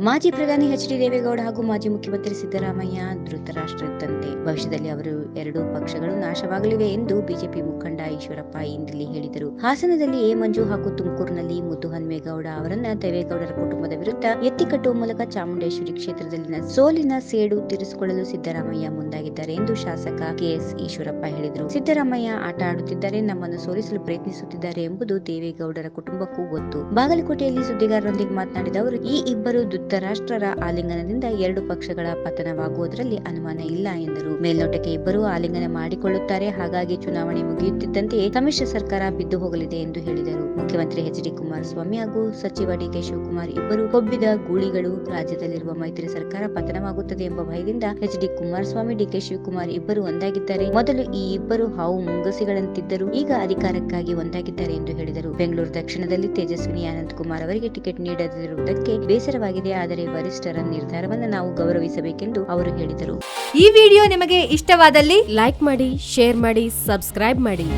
ಮಾಜಿ ಪ್ರಧಾನಿ ಎಚ್.ಡಿ. ದೇವೇಗೌಡ ಹಾಗೂ ಮಾಜಿ ಮುಖ್ಯಮಂತ್ರಿ ಸಿದ್ದರಾಮಯ್ಯ ಧೃತರಾಷ್ಟ್ರದಂತೆ ಭವಿಷ್ಯದಲ್ಲಿ ಅವರು ಎರಡೂ ಪಕ್ಷಗಳು ನಾಶವಾಗಲಿವೆ ಎಂದು ಬಿಜೆಪಿ ಮುಖಂಡ ಈಶ್ವರಪ್ಪ ಇಂದಿಲ್ಲಿ ಹೇಳಿದರು. ಹಾಸನದಲ್ಲಿ ಎ. ಮಂಜು ಹಾಗೂ ತುಮಕೂರಿನಲ್ಲಿ ಮುದ್ದುಹನುಮೇಗೌಡ ಅವರನ್ನ ದೇವೇಗೌಡರ ಕುಟುಂಬದ ವಿರುದ್ಧ ಎತ್ತಿಕಟ್ಟುವ ಮೂಲಕ ಚಾಮುಂಡೇಶ್ವರಿ ಕ್ಷೇತ್ರದಲ್ಲಿನ ಸೋಲಿನ ಸೇಡು ತೀರಿಸಿಕೊಳ್ಳಲು ಸಿದ್ದರಾಮಯ್ಯ ಮುಂದಾಗಿದ್ದಾರೆ ಎಂದು ಶಾಸಕ ಕೆಎಸ್ ಈಶ್ವರಪ್ಪ ಹೇಳಿದರು. ಸಿದ್ದರಾಮಯ್ಯ ಆಟ ಆಡುತ್ತಿದ್ದಾರೆ, ನಮ್ಮನ್ನು ಸೋಲಿಸಲು ಪ್ರಯತ್ನಿಸುತ್ತಿದ್ದಾರೆ ಎಂಬುದು ದೇವೇಗೌಡರ ಕುಟುಂಬಕ್ಕೂ ಗೊತ್ತು. ಬಾಗಲಕೋಟೆಯಲ್ಲಿ ಸುದ್ದಿಗಾರರೊಂದಿಗೆ ಮಾತನಾಡಿದ ಅವರು, ಈ ಇಬ್ಬರು ಧೃತರಾಷ್ಟ್ರರ ಆಲಿಂಗನದಿಂದ ಎರಡು ಪಕ್ಷಗಳ ಪತನವಾಗುವುದರಲ್ಲಿ ಅನುಮಾನ ಇಲ್ಲ ಎಂದರು. ಮೇಲ್ನೋಟಕ್ಕೆ ಇಬ್ಬರು ಆಲಿಂಗನ ಮಾಡಿಕೊಳ್ಳುತ್ತಾರೆ, ಹಾಗಾಗಿ ಚುನಾವಣೆ ಮುಗಿಯುತ್ತಿದ್ದಂತೆಯೇ ಸಮ್ಮಿಶ್ರ ಸರ್ಕಾರ ಬಿದ್ದು ಹೋಗಲಿದೆ ಎಂದು ಹೇಳಿದರು. ಮುಖ್ಯಮಂತ್ರಿ ಎಚ್.ಡಿ. ಕುಮಾರಸ್ವಾಮಿ ಹಾಗೂ ಸಚಿವ ಡಿ.ಕೆ. ಶಿವಕುಮಾರ್ ಇಬ್ಬರು ಕೊಬ್ಬಿದ ಗೂಳಿಗಳು. ರಾಜ್ಯದಲ್ಲಿರುವ ಮೈತ್ರಿ ಸರ್ಕಾರ ಪತನವಾಗುತ್ತದೆ ಎಂಬ ಭಯದಿಂದ ಎಚ್.ಡಿ. ಕುಮಾರಸ್ವಾಮಿ, ಡಿ.ಕೆ. ಶಿವಕುಮಾರ್ ಇಬ್ಬರು ಒಂದಾಗಿದ್ದಾರೆ. ಮೊದಲು ಈ ಇಬ್ಬರು ಹಾವು ಮುಂಗಸಿಗಳಂತಿದ್ದರು, ಈಗ ಅಧಿಕಾರಕ್ಕಾಗಿ ಒಂದಾಗಿದ್ದಾರೆ ಎಂದು ಹೇಳಿದರು. ಬೆಂಗಳೂರು ದಕ್ಷಿಣದಲ್ಲಿ ತೇಜಸ್ವಿನಿ ಅನಂತಕುಮಾರ್ ಅವರಿಗೆ ಟಿಕೆಟ್ ನೀಡದಿರುವುದಕ್ಕೆ ಬೇಸರವಾಗಿದೆ, ಆದರೆ ವರಿಷ್ಠರ ನಿರ್ಧಾರವನ್ನು ನಾವು ಗೌರವಿಸಬೇಕೆಂದು ಅವರು ಹೇಳಿದರು. ಈ ವಿಡಿಯೋ ನಿಮಗೆ ಇಷ್ಟವಾದಲ್ಲಿ ಲೈಕ್ ಮಾಡಿ, ಶೇರ್ ಮಾಡಿ, ಸಬ್ಸ್ಕ್ರೈಬ್ ಮಾಡಿ.